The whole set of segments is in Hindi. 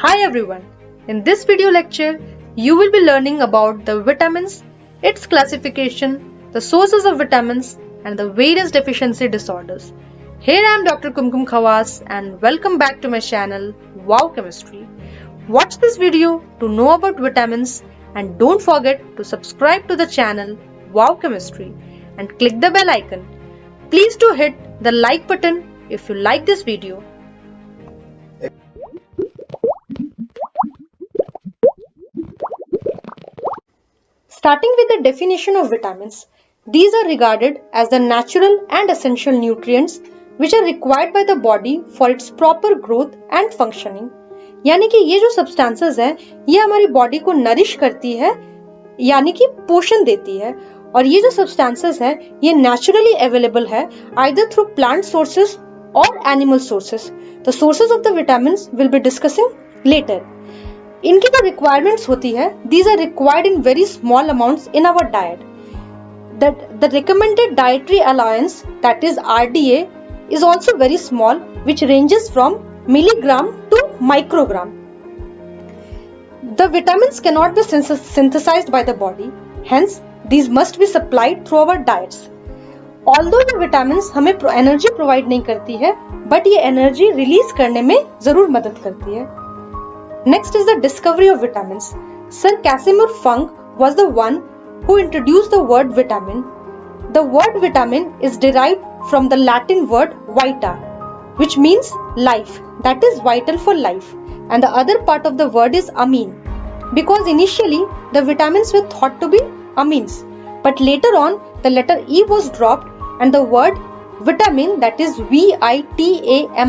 Hi everyone. In this video lecture, you will be learning about the vitamins, its classification, the sources of vitamins, and the various deficiency disorders. Here I am Dr. Kumkum Khawas and welcome back to my channel Wow Chemistry. Watch this video to know about vitamins and don't forget to subscribe to the channel Wow Chemistry and click the bell icon. Please do hit the like button if you like this video. Starting with the definition of vitamins, these are regarded as the natural and essential nutrients which are required by the body for its proper growth and functioning. यानी कि ये जो सब्सटेंसेस हैं ये हमारी बॉडी को नरिश करती है यानी कि पोषण देती है और ये जो सब्सटेंसेस हैं ये नेचुरली अवेलेबल है आइदर थ्रू प्लांट सोर्सेस और animal sources. The sources of the vitamins will be discussing later. इनकी जो रिक्वायरमेंट्स होती है these are required in very small amounts in our diet. The recommended dietary allowance that is RDA is also very small which ranges from milligram to microgram. The vitamins cannot be synthesized by the body, hence these must be supplied through our diets. Although ये vitamins हमें एनर्जी प्रोवाइड नहीं करती है बट ये एनर्जी रिलीज करने में जरूर मदद करती है. Next is the discovery of vitamins. Sir Casimir Funk was the one who introduced the word vitamin. The word vitamin is derived from the Latin word vita, which means life, that is vital for life, and the other part of the word is amine, because initially the vitamins were thought to be amines, but later on the letter E was dropped and the word vitamin, that is VITAMIN,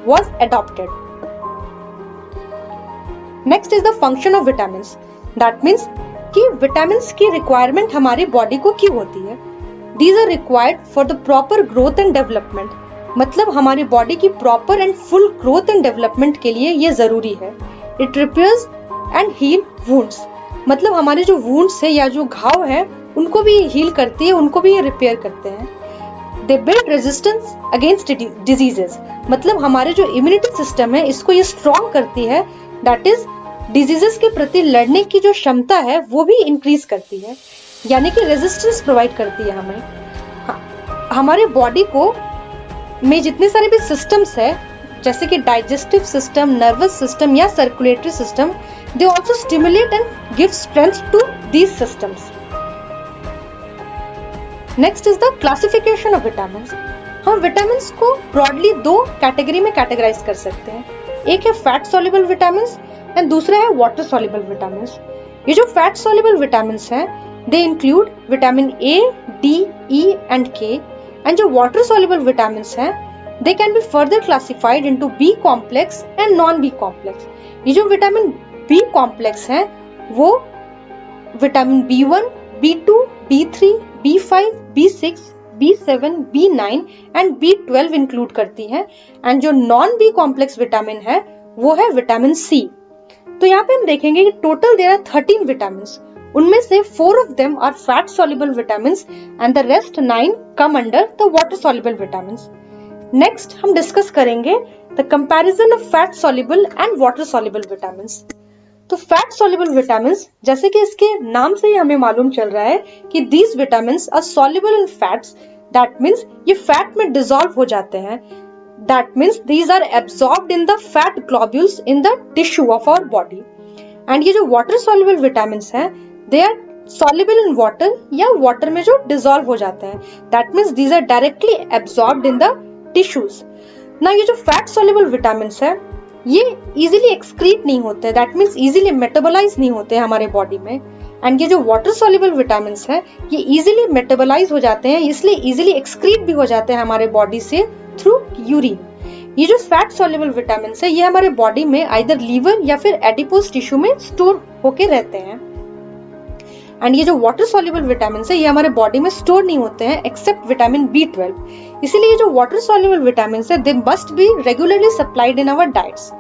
was adopted. Next is the function of vitamins. That means कि विटामिन्स की रिक्वायरमेंट हमारी बॉडी को क्यों होती है. These are required for the proper growth and development. मतलब हमारी बॉडी की proper and full growth and development के लिए ये जरूरी है. It repairs and heal wounds. मतलब हमारे जो वुंड्स है या जो घाव है उनको भी हील करती है, उनको भी ये रिपेयर करते हैं. They build resistance against diseases. मतलब हमारे जो इम्यूनिटी सिस्टम है इसको ये स्ट्रॉन्ग करती है. दैट इज डिजीजेस के प्रति लड़ने की जो क्षमता है वो भी इंक्रीज करती है, यानी कि रेजिस्टेंस प्रोवाइड करती है हमें. हमारे बॉडी को में जितने सारे भी सिस्टम्स है जैसे कि डाइजेस्टिव सिस्टम, नर्वस सिस्टम या circulatory system, they also stimulate and give strength to these systems. Next is the classification of vitamins. हम विटामिन्स को ब्रॉडली दो कैटेगरी में कैटेगराइज कर सकते हैं. एक है फैट सॉल्युबल विटामिन्स एंड दूसरा है वाटर सॉल्युबल विटामिन्स. ये जो फैट सॉल्युबल विटामिन्स हैं they include vitamin A, D, E and K. And जो वाटर सॉल्युबल विटामिन्स हैं they can be further classified into B complex and non B complex. ये जो विटामिन B कॉम्प्लेक्स हैं वो vitamin B1, B2, B3, B5, B6, B7, B9 and B12 include करती है. एंड जो नॉन B कॉम्प्लेक्स विटामिन है वो है विटामिन C. तो यहाँ पे हम देखेंगे कि टोटल देयर आर 13 विटामिन्स. उनमें से 4 of them are fat soluble vitamins and the rest 9 come under the water soluble vitamins. Next हम डिस्कस करेंगे the comparison of fat soluble and water soluble vitamins. तो फैट सॉल्युबल विटामिन्स जैसे कि इसके नाम से ही हमें मालूम चल रहा है कि these vitamins are soluble in fats. That means ये फैट में डिसॉल्व हो जाते हैं. That means these are absorbed in the fat globules in the tissue of our body. And ये जो water soluble vitamins हैं, they are soluble in water या water में जो dissolve हो जाते हैं. That means these are directly absorbed in the tissues. Now ये जो fat soluble vitamins हैं, ये easily excrete नहीं होते. That means easily metabolize नहीं होते हमारे body में. एंड ये जो वाटर सॉल्युबल विटामिन्स हैं ये इजीली मेटाबोलाइज हो जाते हैं, इसलिए इजीली एक्सक्रीट भी हो जाते हैं हमारे बॉडी से थ्रू यूरिन. ये जो फैट सॉल्युबल विटामिन्स है ये हमारे बॉडी में आइदर लीवर या फिर एडिपोज टिश्यू में स्टोर होके रहते हैं. एंड ये जो वाटर सॉल्युबल विटामिन्स है ये हमारे बॉडी में स्टोर नहीं होते हैं एक्सेप्ट विटामिन B12. इसीलिए ये जो वाटर सॉल्युबल विटामिन्स है they must be regularly supplied in our diets.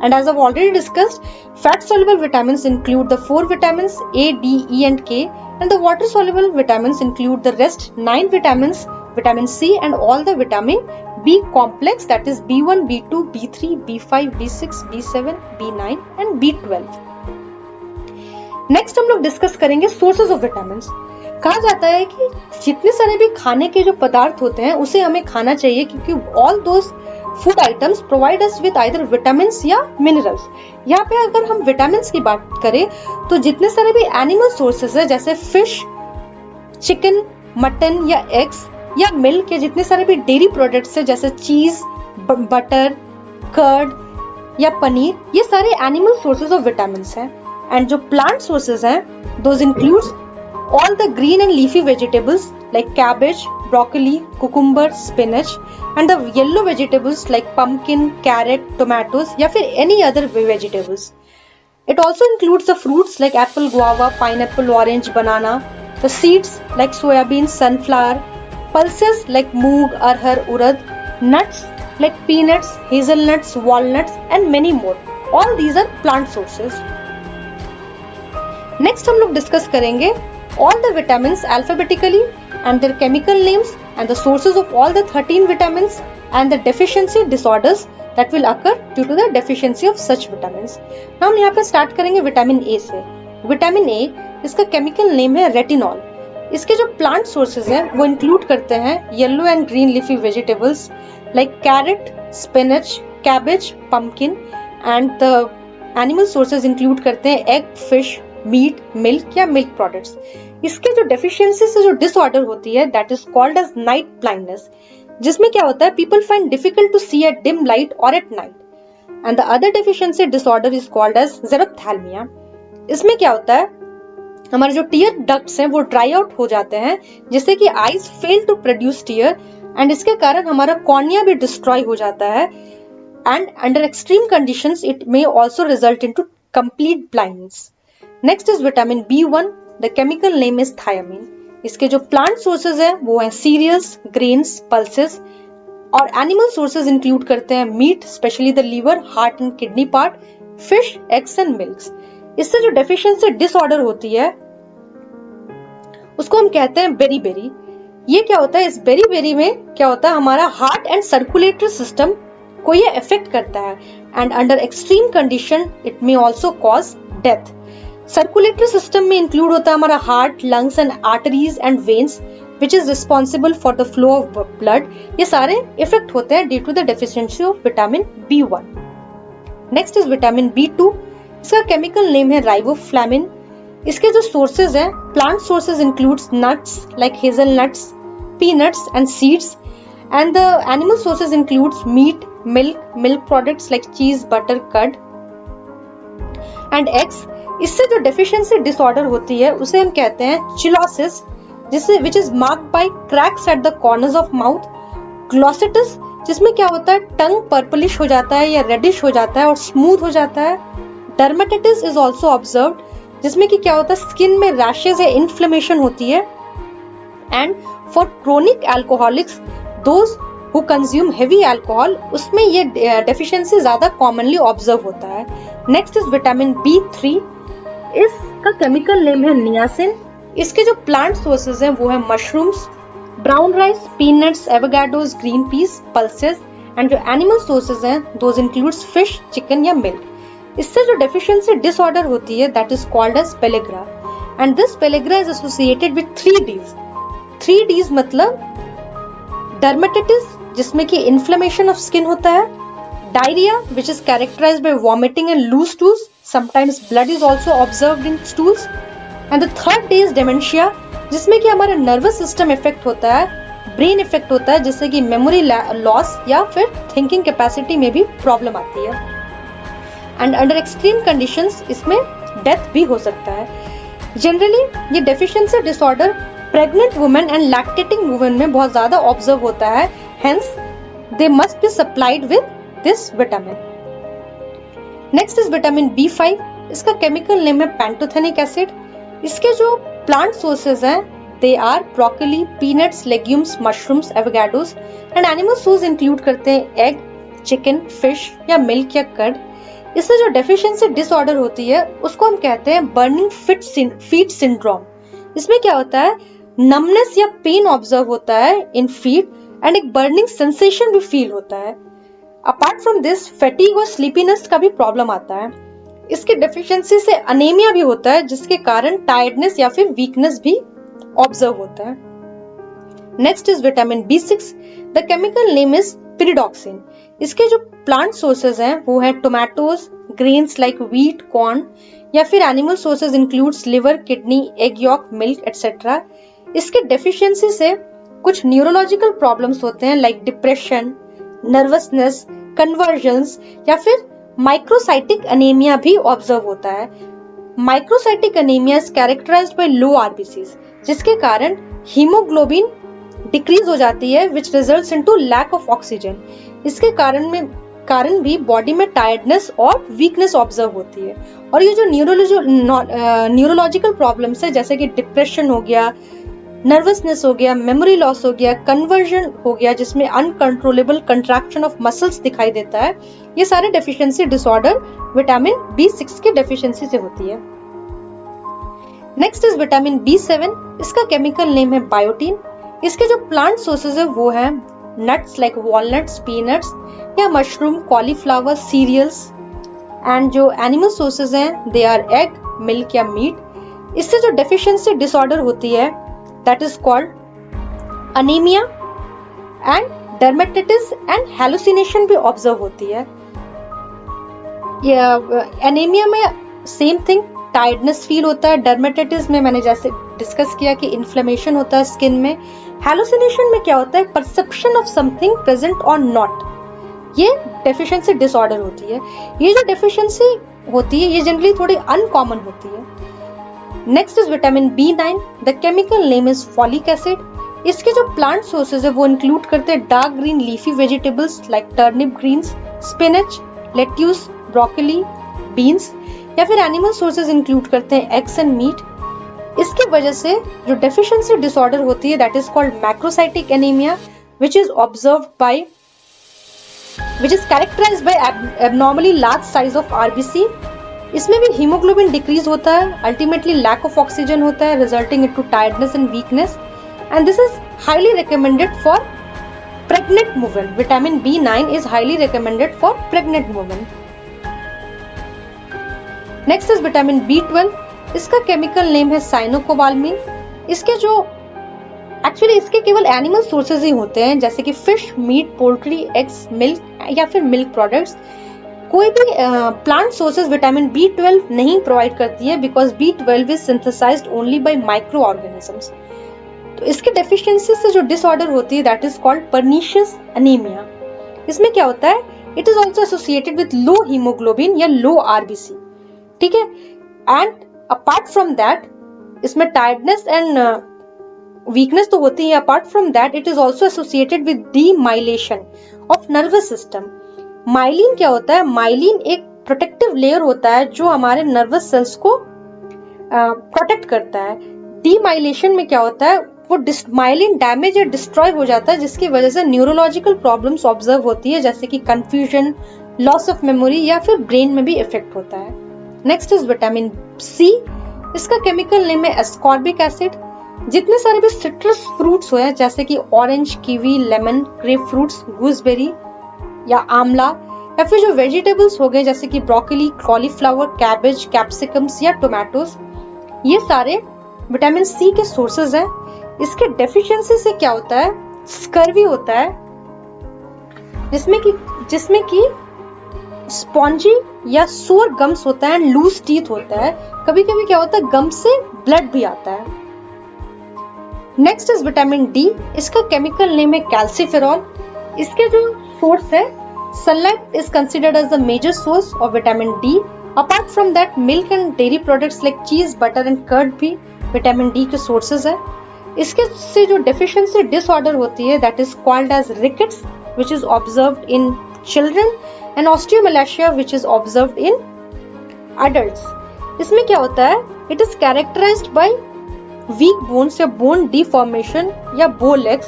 And as I've already discussed, fat soluble vitamins include the 4 vitamins A, D, E and K, and the water soluble vitamins include the rest 9 vitamins, vitamin C and all the vitamin B complex, that is B1, B2, B3, B5, B6, B7, B9 and B12. Next हम लोग डिस्कस करेंगे सोर्सेज ऑफ विटामिन। कहा जाता है कि जितने सारे भी खाने के जो पदार्थ होते हैं उसे हमें खाना चाहिए, क्योंकि all those food items provide us with either vitamin या मिनरल्स। यहाँ पे अगर हम विटामिन की बात करें तो जितने सारे भी एनिमल सोर्सेज है, जैसे फिश, चिकन, मटन या एग्स या मिल्क के जितने सारे भी डेयरी प्रोडक्ट्स है, जैसे चीज, बटर, कर्ड या पनीर, ये सारे एनिमल सोर्सेज ऑफ विटामिन हैं। एंड जो प्लांट सोर्सेज हैं, those includes all the green and leafy vegetables like cabbage, broccoli, cucumber, spinach, and the yellow vegetables like pumpkin, carrot, tomatoes या फिर any other vegetables. It also includes the fruits like apple, guava, pineapple, orange, banana, the seeds like soybean, sunflower, pulses like moong, arhar, urad, nuts like peanuts, hazelnuts, walnuts, and many more. All these are plant sources. Next हम लोग डिस्कस करेंगे all the vitamins alphabetically and their chemical names and the sources of all the 13 vitamins and the deficiency disorders that will occur due to the deficiency of such vitamins. Now हम यहाँ पे स्टार्ट करेंगे विटामिन ए से। विटामिन ए, इसका केमिकल नेम है रेटिनॉल। इसके जो प्लांट सोर्सेज हैं वो इंक्लूड करते हैं yellow and green leafy vegetables like carrot, spinach, cabbage, pumpkin, and the animal sources include करते हैं एग, फिश, मीट, मिल्क या मिल्क प्रोडक्ट्स। इसके जो डेफिशिएंसी से जो डिसऑर्डर होती है, that is called as night blindness, जिसमें क्या होता है, people find difficult to see at dim light और at night. And the other deficiency disorder is called as xerophthalmia. इसमें क्या होता है, हमारे जो टीयर डक्ट्स हैं वो ड्राई आउट हो जाते हैं, जिससे कि eyes fail to produce tear, and इसके कारण हमारा कॉर्निया भी डिस्ट्रॉय हो जाता है। And under extreme conditions it may also result into complete blindness. Next is vitamin B1, the chemical name is thiamine. इसके जो प्लांट सोर्सेज हैं वो हैं सीरियल्स, ग्रेन्स, पल्सेस, और एनिमल सोर्सेज इंक्लूड करते हैं meat, specially the liver, heart and kidney part, fish, eggs and milks. इससे जो डेफिशिएंसी डिसऑर्डर होती है उसको हम कहते हैं बेरी-बेरी। ये क्या होता है, इस बेरी-बेरी में क्या होता है, हमारा हार्ट एंड सर्कुलेटरी सिस्टम को ये अफेक्ट करता है, and under extreme condition it may also cause death. Circulatory system में इंक्लूड होता है हमारा heart, lungs and arteries and veins which is responsible for the flow of blood. ये सारे इफेक्ट होते हैं due to the deficiency of vitamin B1। Next is vitamin B2। इसका केमिकल नेम है राइबोफ्लाविन। इसके जो सोर्सेज हैं, plant sources includes nuts like hazelnuts, peanuts and seeds, and the animal sources includes meat, milk, milk products like cheese, butter, curd and eggs. इससे जो डेफिशिएंसी डिसऑर्डर होती है उसे हम कहते हैं चिलोसिस, जिससे which is marked by cracks at the corners of mouth. Glossitis, जिसमें क्या होता है, टंग पर्पलिश हो जाता है या रेडिश हो जाता है और स्मूथ हो जाता है। डर्मेटाइटिस इज आल्सो ऑब्जर्व्ड, जिसमें कि क्या होता है, स्किन में रैशेज या इन्फ्लेमेशन होती है। And for chronic alcoholics, those who consume heavy alcohol, उसमें ये डेफिशिएंसी ज्यादा कॉमनली ऑब्जर्व होता है। Next is vitamin B3। इसका केमिकल नेम है नियासिन। इसके जो प्लांट सोर्सेज हैं वो है mushrooms, brown rice, peanuts, avocados, green peas, pulses, and जो एनिमल सोर्सेज हैं दोज इंक्लूड्स फिश, चिकन या मिल्क। इससे जो डेफिशिएंसी डिसऑर्डर होती है that is called as pellagra, and this pellagra is associated with 3 Ds। 3 Ds मतलब डर्मेटाइटिस, जिसमें कि इन्फ्लेमेशन ऑफ स्किन होता है, diarrhoea which is characterised by vomiting and loose stools, sometimes blood is also observed in stools, and the third day is dementia, जिसमें कि हमारा नर्वस सिस्टम इफेक्ट होता है, ब्रेन इफेक्ट होता है, जिससे कि मेमोरी लॉस या फिर थिंकिंग कैपेसिटी में भी प्रॉब्लम आती है। एंड अंडर एक्सट्रीम कंडीशंस इसमें डेथ भी हो सकता है। जनरली ये deficiency disorder pregnant women and lactating women में बहुत ज्यादा ऑब्जर्व होता है, hence they must be supplied with this vitamin. Next is vitamin B5। इसका केमिकल नेम है पैंटोथेनिक एसिड। इसके जो प्लांट सोर्सेज हैं they are broccoli, peanuts, legumes, mushrooms, avocados, and animal source include करते हैं एग, चिकन, फिश या मिल्क या कर्ड। इससे जो डेफिशिएंसी डिसऑर्डर होती है उसको हम कहते हैं बर्निंग फीट सिंड्रोम। इसमें क्या होता है, नमनेस या पेन ऑब्जर्व होता है इन फीट, एंड एक बर्निंग सेंसेशन भी फील होता है। अपार्ट फ्रॉम दिस फैटीग और स्लीपीनेस का भी प्रॉब्लम आता है। इसके डेफिशिएंसी से अनीमिया भी होता है, जिसके कारण टायर्डनेस या फिर वीकनेस भी ऑब्जर्व होता है। Next is vitamin B6। The chemical name is pyridoxine. इसके जो प्लांट सोर्सेज हैं वो है tomatoes, grains like wheat, corn, या फिर animal sources includes liver, kidney, egg yolk, milk etcetera. इसके डेफिशिएंसी से कुछ न्यूरोलॉजिकल प्रॉब्लम्स होते हैं लाइक डिप्रेशन, नर्वसनेस, कन्वर्जन्स या फिर माइक्रोसाइटिक एनीमिया भी ऑब्जर्व होता है। Microcytic anaemia is characterised by low RBCs, जिसके कारण हीमोग्लोबिन डिक्रीज हो जाती है which results into lack of oxygen. इसके कारण भी बॉडी में टायर्डनेस और वीकनेस ऑब्जर्व होती है। और ये जो न्यूरोलॉजिकल प्रॉब्लम्स है जैसे कि डिप्रेशन हो गया, नर्वसनेस हो गया, मेमोरी लॉस हो गया, कन्वर्जन हो गया जिसमें अनकंट्रोलेबल कंट्रैक्शन ऑफ मसल्स दिखाई देता है, ये सारे डेफिशिएंसी डिसऑर्डर विटामिन B6 के डेफिशिएंसी से होती है। Next is vitamin B7। इसका केमिकल नेम है बायोटीन। इसके जो प्लांट सोर्सेज है वो है नट्स लाइक वॉलनट्स, पीनट्स या मशरूम, कॉलीफ्लावर, सीरियल्स। एंड जो एनिमल सोर्सेज हैं दे आर एग, मिल्क या मीट। इससे जो डेफिशिएंसी डिसऑर्डर होती है that is called anaemia and dermatitis and hallucination भी ऑब्जर्व होती है। एनीमिया में सेम थिंग, टायर्डनेस फील होता है। डर्मेटाइटिस में मैंने जैसे डिस्कस किया कि इन्फ्लेमेशन होता है स्किन में। हैलुसिनेशन में क्या होता है, परसेप्शन ऑफ समथिंग प्रेजेंट और नॉट। ये डेफिशिएंसी डिसऑर्डर होती है। ये जो डेफिशिएंसी होती है ये जनरली थोड़ी अनकॉमन होती है। Next is vitamin B9। The chemical name is folic acid. इसके जो प्लांट सोर्सेज है वो इंक्लूड करते हैं dark green leafy vegetables like turnip greens, spinach, lettuce, broccoli, beans, या फिर एनिमल सोर्सेज इंक्लूड करते हैं एग्स एंड मीट। इसकी वजह से जो डेफिशिएंसी डिसऑर्डर होती है that is called macrocytic anaemia which is characterized by abnormally large size of RBC। इसमें भी हीमोग्लोबिन डिक्रीज होता है, अल्टीमेटली लैक ऑफ ऑक्सीजन होता है resulting into tiredness and weakness, and this is highly recommended for pregnant women. Vitamin B9 is highly recommended for pregnant women. Next is vitamin B12। इसका केमिकल नेम है साइनोकोबाल्मिन। इसके जो एक्चुअली इसके केवल एनिमल सोर्सेज ही होते हैं जैसे कि fish, meat, poultry, eggs, milk या फिर मिल्क प्रोडक्ट्स। कोई भी प्लांट सोर्सेज विटामिन B12 नहीं प्रोवाइड करती है because B12 is synthesized only by microorganisms. तो इसके डेफिशिएंसी से जो डिसऑर्डर होती है that is called pernicious anaemia. इसमें क्या होता है, it is also associated with low haemoglobin या लो RBC, ठीक है। एंड अपार्ट फ्रॉम दैट इसमें टायर्डनेस एंड वीकनेस तो होती है। Apart from that it is also associated with demyelination of nervous system. Myelin क्या होता है, माइलिन एक प्रोटेक्टिव लेयर होता है जो हमारे नर्वस सेल्स को प्रोटेक्ट करता है। डीमाइलेशन में क्या होता है, वो माइलिन डैमेज या डिस्ट्रॉय हो जाता है जिसकी वजह से न्यूरोलॉजिकल प्रॉब्लम्स ऑब्जर्व होती है जैसे कि कंफ्यूजन, लॉस ऑफ मेमोरी या फिर ब्रेन में भी इफेक्ट होता है। Next is vitamin C। इसका केमिकल नेम है एस्कॉर्बिक एसिड। जितने सारे भी सिट्रस फ्रूट्स हुए जैसे कि orange, kiwi, lemon, grape fruits, gooseberry या आंवला, या फिर जो वेजिटेबल्स हो गए जैसे कि ब्रोकली, कॉलीफ्लावर, कैबेज, कैप्सिकम्स या टोमेटोज, ये सारे विटामिन C के सोर्सेज हैं। इसके डेफिशिएंसी से क्या होता है, स्कर्वी होता है जिसमें कि स्पॉन्जी या सोर गम्स होता है, लूज टीथ होता है। कभी कभी क्या होता है, गम से ब्लड भी आता है। Next is vitamin D। इसका केमिकल नेम है कैल्सीफेरॉल। इसके जो सोर्स है, sunlight is considered as the major source of vitamin D। Apart from that milk and dairy products like cheese, butter and curd भी विटामिन D के सोर्सेज है। इसके से जो डेफिशिएंसी डिसऑर्डर होती है that is called as rickets which is observed in children and osteomalacia which is observed in adults. इसमें क्या होता है, it is characterised by weak bones या बोन डिफॉर्मेशन या बो लेग्स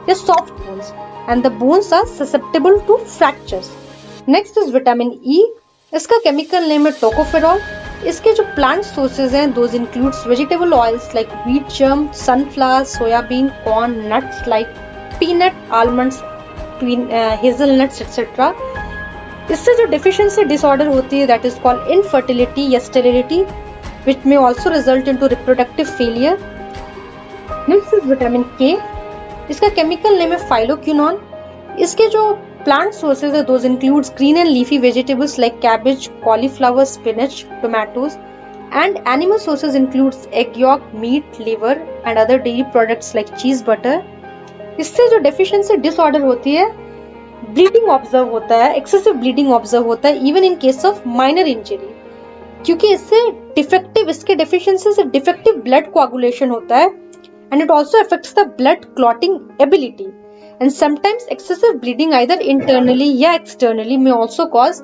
या soft bones and the bones are susceptible to fractures. Next is vitamin E। इसका केमिकल नेम है टोकोफेरॉल। इसके जो प्लांट सोर्सेज हैं those includes vegetable oils like wheat germ, sunflower, soybean, corn, nuts like peanut, almonds, hazelnuts etcetera. इससे जो डेफिशिएंसी डिसऑर्डर होती है दैट इज कॉल्ड इनफर्टिलिटी या sterility, which may also result into reproductive failure। Next is vitamin K. इसका केमिकल नेम है फाइलोक्विनोन। इसके जो प्लांट सोर्सेज है those includes green and leafy vegetables like cabbage, cauliflower, spinach, tomatoes, and animal sources includes egg yolk, meat, liver and other dairy products like cheese, butter. इससे जो डेफिशिएंसी डिसऑर्डर होती है, ब्लीडिंग ऑब्जर्व होता है, एक्सेसिव ब्लीडिंग ऑब्जर्व होता है even in case of minor injury, क्योंकि इसके डेफिशिएंसी से डिफेक्टिव ब्लड कोआगुलेशन होता है and it also affects the blood clotting ability and sometimes excessive bleeding either internally या externally may also cause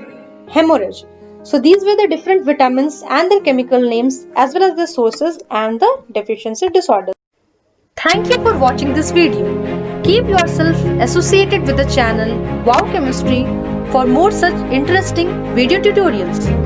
hemorrhage. So these were the different vitamins and their chemical names as well as their sources and the deficiency disorder. Thank you for watching this video. Keep yourself associated with the channel Wow Chemistry for more such interesting video tutorials.